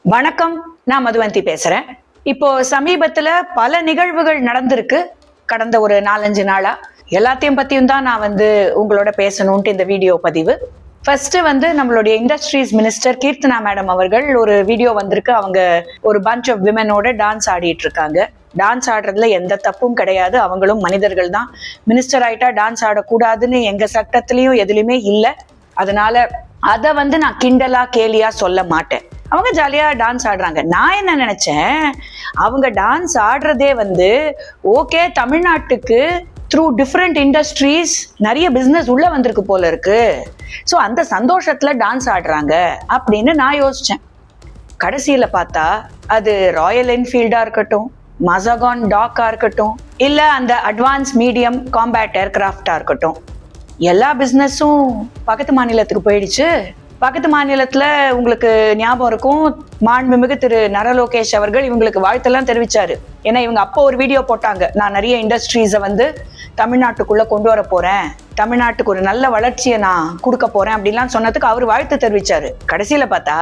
வணக்கம், நான் மதுவந்தி பேசுறேன். இப்போ சமீபத்துல பல நிகழ்வுகள் நடந்திருக்கு கடந்த ஒரு 4-5 நாளா. எல்லாத்தையும் பத்தியும் தான் நான் உங்களோட பேசணும்ட்டு இந்த வீடியோ பதிவு. ஃபர்ஸ்ட் நம்மளுடைய இண்டஸ்ட்ரீஸ் மினிஸ்டர் கீர்த்தனா மேடம் அவர்கள் ஒரு வீடியோ வந்திருக்கு. அவங்க ஒரு பஞ்ச் ஆஃப் விமனோட டான்ஸ் ஆடிட்டு இருக்காங்க. டான்ஸ் ஆடுறதுல எந்த தப்பும் கிடையாது, அவங்களும் மனிதர்கள் தான். மினிஸ்டர் ஆயிட்டா டான்ஸ் ஆடக்கூடாதுன்னு எங்க சட்டத்திலயும் எதுலையுமே இல்லை. அதனால அதை நான் கிண்டலா கேலியா சொல்ல மாட்டேன். அவங்க ஜாலியா டான்ஸ் ஆடுறாங்க. நான் என்ன நினைச்சேன், அவங்க டான்ஸ் ஆடுறதே ஓகே, தமிழ்நாட்டுக்கு த்ரூ டிஃப்ரெண்ட் இண்டஸ்ட்ரீஸ் நிறைய பிசினஸ் உள்ள வந்திருக்கு போல இருக்கு, ஸோ அந்த சந்தோஷத்துல டான்ஸ் ஆடுறாங்க அப்படின்னு நான் யோசிச்சேன். கடைசியில பார்த்தா அது ராயல் என்ஃபீல்டா இருக்கட்டும், மசகான் டாக்கா இருக்கட்டும், இல்ல அந்த அட்வான்ஸ் மீடியம் காம்பேட் ஏர்கிராஃப்டா இருக்கட்டும், எல்லா பிசினஸும் பக்கத்து மாநிலத்துக்கு போயிடுச்சு. பக்கத்து மாநிலத்துல உங்களுக்கு ஞாபகம் இருக்கும், மாண்புமிகு திரு நரலோகேஷ் அவர்கள் இவங்களுக்கு வாழ்த்தெல்லாம் தெரிவிச்சாரு. ஏன்னா இவங்க அப்போ ஒரு வீடியோ போட்டாங்க, நான் நிறைய இண்டஸ்ட்ரீஸை தமிழ்நாட்டுக்குள்ள கொண்டு வர போறேன், தமிழ்நாட்டுக்கு ஒரு நல்ல வளர்ச்சியை நான் கொடுக்க போறேன் அப்படின்லாம் சொன்னதுக்கு அவர் வாழ்த்து தெரிவிச்சாரு. கடைசியில பார்த்தா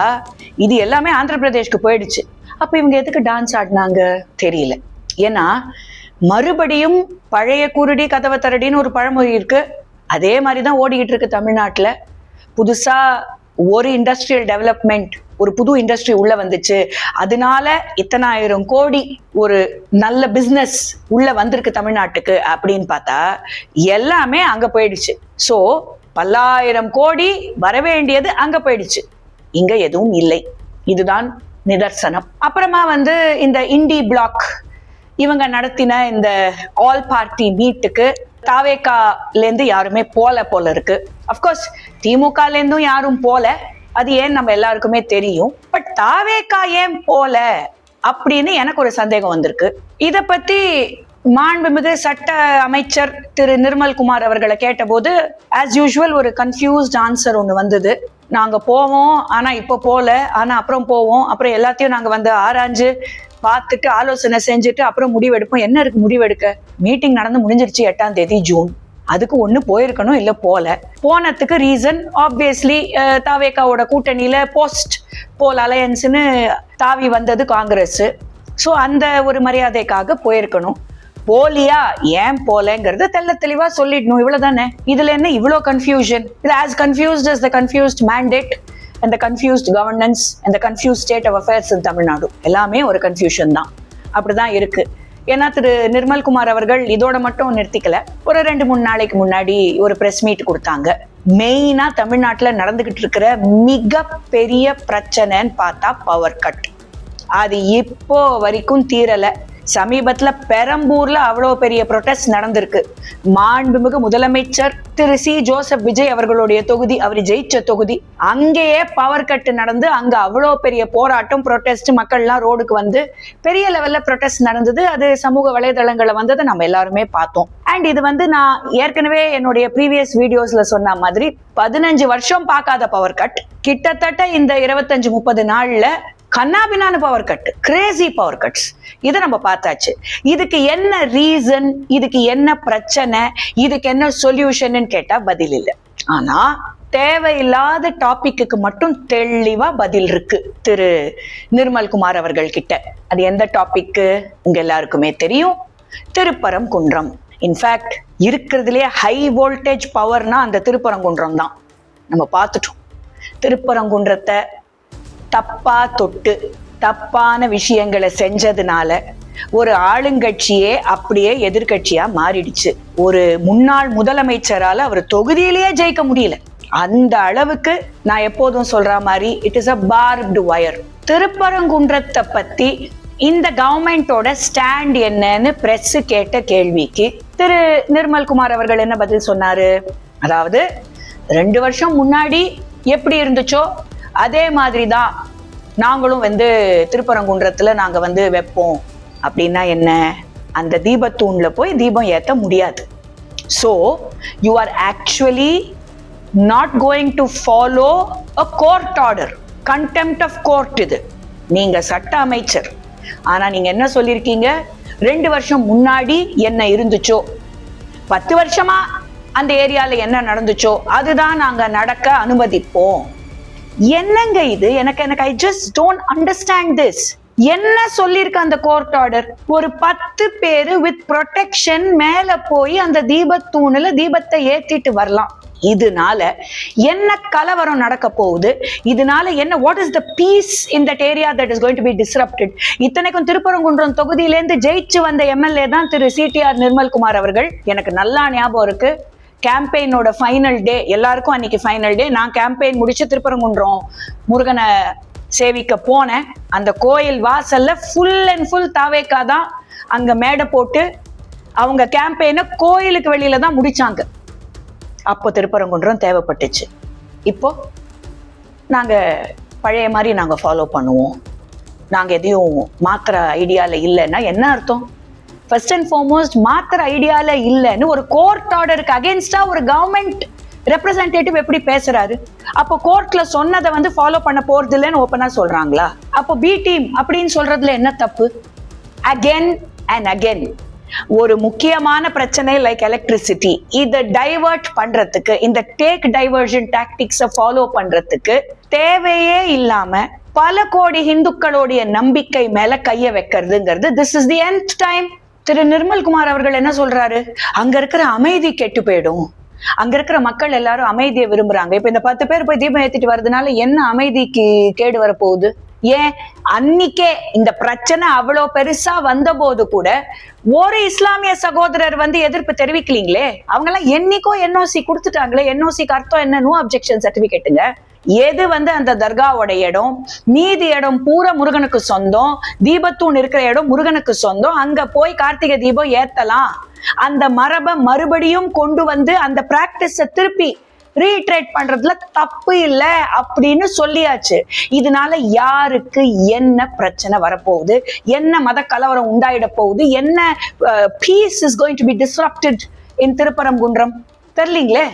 இது எல்லாமே ஆந்திர பிரதேஷ்க்கு போயிடுச்சு. அப்ப இவங்க எதுக்கு டான்ஸ் ஆடினாங்க தெரியல. ஏன்னா மறுபடியும் பழைய குருடி கதவை தரடின்னு ஒரு பழமொழி இருக்கு, அதே மாதிரிதான் ஓடிக்கிட்டு இருக்கு தமிழ்நாட்டுல. புதுசா ஒரு இண்டஸ்ட்ரியல் டெவலப்மெண்ட், ஒரு புது இண்டஸ்ட்ரி உள்ள வந்துச்சு, அதனால இத்தனை ஆயிரம் கோடி ஒரு நல்ல பிசினஸ் உள்ள வந்திருக்கு தமிழ்நாட்டுக்கு அப்படின்னு பார்த்தா எல்லாமே அங்க போயிடுச்சு. சோ பல்லாயிரம் கோடி வர வேண்டியது அங்க போயிடுச்சு, இங்க எதுவும் இல்லை. இதுதான் நிதர்சனம். அப்புறமா இந்த இண்டி பிளாக் இவங்க நடத்தின இந்த ஆல் பார்ட்டி மீட்டுக்கு தாவேகால இருந்து யாருமே போல இருக்கு. அப்கோர்ஸ் திமுகல இருந்தும் யாரும் போல, அது ஏன் நம்ம எல்லாருக்குமே தெரியும். பட் தாவேகா ஏன் போல அப்படின்னு எனக்கு ஒரு சந்தேகம் வந்திருக்கு. இத பத்தி மாண்புமிகு சட்ட அமைச்சர் திரு நிர்மல்குமார் அவர்களை கேட்டபோது ஆஸ் யூஷுவல் ஒரு கன்ஃபியூஸ்ட் ஆன்சர் ஒன்று வந்தது. நாங்க போவோம், ஆனா இப்போ போல, ஆனா அப்புறம் போவோம், அப்புறம் எல்லாத்தையும் நாங்க ஆராய்ஞ்சு பார்த்துட்டு ஆலோசனை செஞ்சுட்டு அப்புறம் முடிவெடுப்போம். என்ன இருக்கு முடிவெடுக்க? மீட்டிங் நடந்து முடிஞ்சிருச்சு 8ஆம் தேதி ஜூன். அதுக்கு ஒண்ணு போயிருக்கணும், இல்ல போனதுக்கு ரீசன் ஆப்வியஸ்லி தாவேகாவோட கூட்டணியில போஸ்ட் போல் அலையன்ஸ்னு தாவி வந்தது காங்கிரஸ். ஸோ அந்த ஒரு மரியாதைக்காக போயிருக்கணும். போலியா, ஏன் போலங்கிறத தெல்ல தெளிவா சொல்லிடணும், இவ்வளவுதானே. இதுல என்ன இவ்வளோ கன்ஃபியூஷன்? இது as confused as the confused mandate and the confused governance and the confused state of affairs in Tamil Nadu. எல்லாமே ஒரு கன்ஃபியூஷன் தான், அப்படிதான் இருக்கு. ஏன்னா திரு நிர்மல்குமார் அவர்கள் இதோட மட்டும் நிறுத்திக்கல. ஒரு 2-3 நாளைக்கு முன்னாடி ஒரு பிரஸ் மீட் கொடுத்தாங்க. மெயினா தமிழ்நாட்டுல நடந்துகிட்டு இருக்கிற மிக பெரிய பிரச்சனைன்னு பார்த்தா பவர் கட். அது இப்போ வரைக்கும் தீரல. சமீபத்துல பெரம்பூர்ல அவ்வளவு பெரிய ப்ரொடெஸ்ட் நடந்திருக்கு. மாண்புமிகு முதலமைச்சர் திரு சி ஜோசப் விஜய் அவர்களுடைய தொகுதி, அவர் ஜெயிச்ச தொகுதி, அங்கேயே பவர் கட் நடந்து அங்க அவ்வளவு பெரிய போராட்டம், ப்ரொடெஸ்ட், மக்கள்லாம் ரோடுக்கு பெரிய லெவல்ல ப்ரொடெஸ்ட் நடந்தது. அது சமூக வலைதளங்களை வந்ததை நம்ம எல்லாருமே பார்த்தோம். அண்ட் இது நான் ஏற்கனவே என்னுடைய ப்ரீவியஸ் வீடியோஸ்ல சொன்ன மாதிரி 15 வருஷம் பார்க்காத பவர் கட், கிட்டத்தட்ட இந்த 25-30 நாள்ல கண்ணாபின்னான power cut, crazy power cuts, இதை நம்ம பார்த்தாச்சு. இதுக்கு என்ன ரீசன், இதுக்கு என்ன பிரச்சனை, இதுக்கு என்ன சொல்யூஷன் கேட்டா பதில் இல்லை. ஆனா தேவையில்லாத டாபிக்கு மட்டும் தெளிவா பதில் இருக்கு திரு நிர்மல்குமார் அவர்கள் கிட்ட. அது எந்த டாபிக் உங்க எல்லாருக்குமே தெரியும், திருப்பரங்குன்றம். இன்ஃபேக்ட் இருக்கிறதுலே ஹை வோல்டேஜ் பவர்னா அந்த திருப்பரங்குன்றம் தான். நம்ம பார்த்துட்டோம், திருப்பரங்குன்றத்தை தப்பா தொட்டு தப்பான விஷயங்களை செஞ்சதுனால ஒரு ஆளுங்கட்சியே அப்படியே எதிர்கட்சியா மாறிடுச்சு. ஒரு முன்னாள் முதலமைச்சரால அவர் தொகுதியிலேயே ஜெயிக்க முடியல. அந்த அளவுக்கு நான் எப்போதும் சொல்ற மாதிரி இட் இஸ் அ பார்ப்டு வயர். திருப்பரங்குன்றத்தை பத்தி இந்த கவர்மெண்டோட ஸ்டாண்ட் என்னன்னு பிரஸ் கேட்ட கேள்விக்கு திரு நிர்மல்குமார் அவர்கள் என்ன பதில் சொன்னாரு? அதாவது 2 வருஷம் முன்னாடி எப்படி இருந்துச்சோ அதே மாதிரிதான் நாங்களும் திருப்பரங்குன்றத்துல நாங்க வைப்போம். அப்படின்னா என்ன? அந்த தீபத்தூண்ல போய் தீபம் ஏத்த முடியாது. So you are actually not going to follow a court order, contempt of court. இது நீங்க சட்ட அமைச்சர், ஆனா நீங்க என்ன சொல்லியிருக்கீங்க? 2 வருஷம் முன்னாடி என்ன இருந்துச்சோ, 10 வருஷமா அந்த ஏரியால என்ன நடந்துச்சோ அதுதான் நாங்க நடக்க அனுமதிப்போம். என்னங்க இது? எனக்கு I just don't understand this. என்ன சொல்லிருக்க அந்த கோர்ட் ஆர்டர்? ஒரு 10 பேரு வித் ப்ரொடெக்ஷன் மேல போய் அந்த தீபத்தூணுல தீபத்தை ஏத்திட்டு வரலாம். இதனால என்ன கலவரம் நடக்க போகுது? இதனால என்ன, what is the peace in that area that is going to be disrupted? இத்தனைக்கும் திருப்பரங்குன்றம் தொகுதியிலேருந்து ஜெயிச்சு வந்த எம்எல்ஏ தான் திரு சிடிஆர் நிர்மல்குமார் அவர்கள். எனக்கு நல்லா ஞாபகம் இருக்கு, கேம்பெயினோட ஃபைனல் டே, எல்லாருக்கும் அன்னைக்கு ஃபைனல் டே. நான் கேம்பெயின் முடிச்சு திருப்பரங்குன்றம் முருகனை சேவிக்க போனேன். அந்த கோயில் வாசல்ல ஃபுல் அண்ட் ஃபுல் தாவேக்கா தான் அங்க மேடை போட்டு அவங்க கேம்பெயினை கோயிலுக்கு வெளியில தான் முடிச்சாங்க. அப்போ திருப்பரங்குன்றம் தேவைப்பட்டுச்சு. இப்போ நாங்க பழைய மாதிரி நாங்க ஃபாலோ பண்ணுவோம், நாங்க எதையும் மாத்திர ஐடியால இல்லைன்னா என்ன அர்த்தம்? ஃபர்ஸ்ட் அண்ட் ஃபார்மோஸ்ட் மாத்திர ஐடியால இல்லைன்னு ஒரு கோர்ட் ஆர்டருக்கு அகேன்ஸ்டா ஒரு கவர்மெண்ட் ரெப்ரசன்டேட்டிவ் எப்படி பேசுறாரு? அப்போ கோர்ட்ல சொன்னதை வந்து ஃபாலோ பண்ண போறது இல்லைன்னு ஓப்பனா சொல்றாங்களா? அப்போ பி டீம் அப்படின்னு சொல்றதுல என்ன தப்பு? அகென் அண்ட் அகென் ஒரு முக்கியமான பிரச்சனை லைக் எலக்ட்ரிசிட்டி, இதை டைவர்ட் பண்றதுக்கு, இந்த டேக் டைவர்ஷன் டாக்டிக்ஸை ஃபாலோ பண்றதுக்கு தேவையே இல்லாம பல கோடி இந்துக்களுடைய நம்பிக்கை மேல கைய வைக்கிறதுங்கிறது this is the nth time. Thiru Nirmalkumar அவர்கள் என்ன சொல்றாரு? அங்க இருக்கிற அமைதி கெட்டு போயிடும், அங்க இருக்கிற மக்கள் எல்லாரும் அமைதியை விரும்புறாங்க. இப்ப இந்த 10 பேர் போய் தீபம் ஏத்திட்டு வர்றதுனால என்ன அமைதிக்கு கேடு வரப்போகுது? ஏன் அன்னிக்கே இந்த பிரச்சனை அவ்வளவு பெருசா வந்த போது கூட ஒரு இஸ்லாமிய சகோதரர் வந்து எதிர்ப்பு தெரிவிக்கலீங்களே? அவங்க எல்லாம் என்னைக்கோ என்ஓசி கொடுத்துட்டாங்களே. என்ஓசிக்கு அர்த்தம் என்ன? நோ அப்ஜெக்ஷன் சர்டிபிகேட்டுங்க. எது வந்து அந்த தர்காவோட இடம், மீதி இடம் பூரா முருகனுக்கு சொந்தம், தீபத்தூண் இருக்கிற இடம் முருகனுக்கு சொந்தம், அங்க போய் கார்த்திகை தீபம் ஏத்தலாம். அந்த மரபை மறுபடியும் கொண்டு வந்து அந்த பிராக்டிஸ திருப்பி ரீட்ரேட் பண்றதுல தப்பு இல்ல அப்படின்னு சொல்லியாச்சு. இதனால யாருக்கு என்ன பிரச்சனை வரப்போகுது? என்ன மத கலவரம் உண்டாயிட போகுது? என்ன peace is going to be disrupted in Thiruparankundram? தெரியலீங்களே.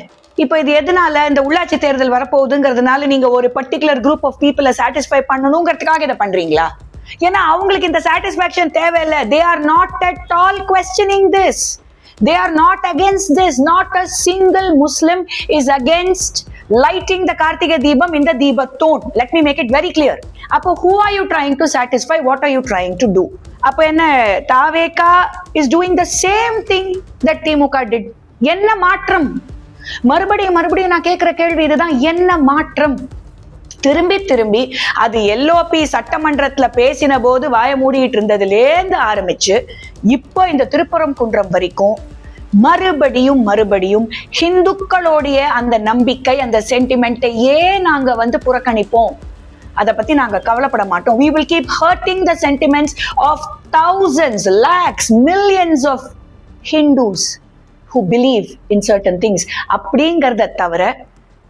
இப்போ இது எதனால? இந்த உள்ளாட்சி தேர்தல் வரப்போகுதுங்கிறதுனால நீங்க ஒரு பர்டிகுலர் குரூப் ஆஃப் பீப்புளை சாட்டிஸ்ஃபை பண்ணணுங்கிறதுக்காக இதை பண்றீங்களா? ஏன்னா அவங்களுக்கு இந்த சாட்டிஸ்பாக்சன் தேவையில்லை. They are not at all questioning this. They are not against this. Not a single Muslim is against lighting the Kartiga Deepam in the Deepathon. Let me make it very clear. Appo who are you trying to satisfy? What are you trying to do? Appo enna Taveka is doing the same thing that Timuka did. Enna maatram? மறுபடியும் நான் கேட்கிற கேள்வி இதுதான், என்ன மாற்றம்? திரும்பி திரும்பி அது எல்ஓபி சட்டமன்றத்துல பேசின போது வாய மூடிட்டு இருந்ததுலேருந்து ஆரம்பிச்சு இப்போ இந்த திருப்பரங்குன்றம் வரைக்கும் மறுபடியும் ஹிந்துக்களுடைய அந்த நம்பிக்கை, அந்த சென்டிமெண்ட்டை ஏன் நாங்க வந்து புறக்கணிப்போம்? அதை பத்தி நாங்க கவலைப்பட மாட்டோம். We will keep hurting the sentiments of thousands, lakhs, millions of Hindus who believe in certain things. அப்படிங்கறத தவிர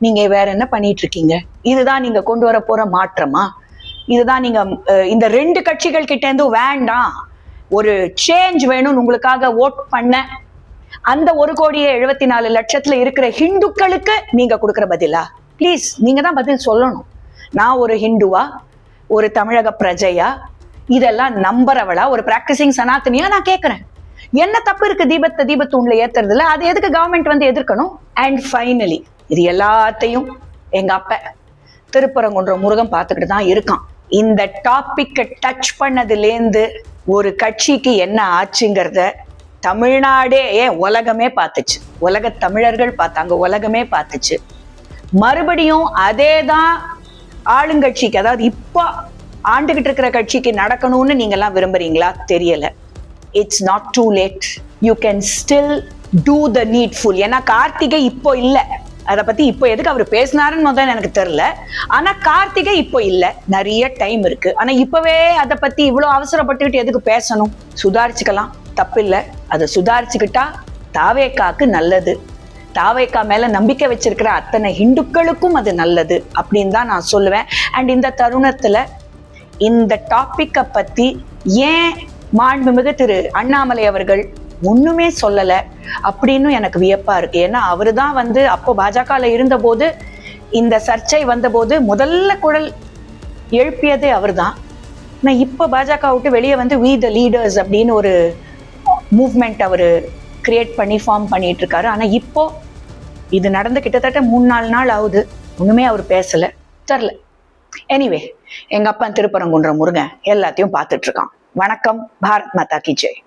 நீங்க வேற என்ன பண்ணிட்டு இருக்கீங்க? இதுதான் நீங்க கொண்டு வர போற மாற்றமா? இதுதான் நீங்க இந்த 2 கட்சிகள் கிட்ட இருந்து வேண்டாம், ஒரு சேஞ்ச் வேணும்னு உங்களுக்காக ஓட் பண்ண அந்த 1,74,00,000 இருக்கிற ஹிந்துக்களுக்கு நீங்க கொடுக்கிற பதிலா? பிளீஸ் நீங்க தான் பதில் சொல்லணும். நான் ஒரு ஹிந்துவா, ஒரு தமிழக பிரஜையா, இதெல்லாம் நம்புறவளா, ஒரு பிராக்டிசிங் சனாத்தனியா நான் கேட்கிறேன். என்ன தப்பு இருக்கு தீபத்தூண்ல ஏத்துறதுல? அது எதுக்கு கவர்மெண்ட் வந்து எதிர்க்கணும்? அண்ட் ஃபைனலி இது எல்லாத்தையும் எங்க அப்ப திருப்பரங்குன்றம் முருகன் பார்த்துக்கிட்டு தான் இருக்கான். இந்த டாபிக்கை டச் பண்ணதுலேருந்து ஒரு கட்சிக்கு என்ன ஆச்சுங்கிறத தமிழ்நாடே, ஏன் உலகமே பார்த்துச்சு, உலக தமிழர்கள் பார்த்தாங்க, உலகமே பார்த்துச்சு. மறுபடியும் அதே தான் ஆளுங்கட்சிக்கு, அதாவது இப்போ ஆண்டுகிட்டு இருக்கிற கட்சிக்கு நடக்கணும்னு நீங்க எல்லாம் விரும்புறீங்களா? தெரியல. It's not too late. You can still do the needful. ஏன்னா கார்த்திகை இப்போ இல்லை, அதை பத்தி இப்போ எதுக்கு அவர் பேசினாருன்னு முதல்ல எனக்கு தெரியல. ஆனா கார்த்திகை இப்போ இல்லை, நிறைய டைம் இருக்கு. ஆனா இப்பவே அதை பத்தி இவ்வளவு அவசரப்பட்டுக்கிட்டு எதுக்கு பேசணும்? சுதாரிச்சுக்கலாம், தப்பு இல்லை. அதை சுதாரிச்சுக்கிட்டா தாவேக்காக்கு நல்லது. தாவேக்கா மேல நம்பிக்கை வச்சிருக்கிற அத்தனை ஹிந்துக்களுக்கும் அது நல்லது அப்படின்னு தான் நான் சொல்லுவேன். அண்ட் இந்த தருணத்துல இந்த டாபிக்கை பத்தி ஏன் மாண்புமிகு திரு அண்ணாமலை அவர்கள் ஒண்ணுமே சொல்லல அப்படின்னு எனக்கு வியப்பா இருக்கு. ஏன்னா அவரு தான் வந்து அப்போ பாஜகல இருந்த போது, இந்த சர்ச்சை வந்த போது முதல்ல குரல் எழுப்பியதே அவர் தான். நான் இப்போ பாஜக விட்டு வெளியே வந்து வி த லீடர்ஸ் அப்படின்னு ஒரு மூவ்மெண்ட் அவரு கிரியேட் பண்ணி ஃபார்ம் பண்ணிட்டு இருக்காரு. ஆனா இப்போ இது நடந்து கிட்டத்தட்ட 3-4 நாள் ஆகுது, ஒண்ணுமே அவர் பேசல. தெரியல. எனிவே, எங்க அப்பா திருப்பரங்குன்ற முருகன் எல்லாத்தையும் பார்த்துட்டு இருக்கான். வணக்கம். பாரத் மாதா கி ஜெய்.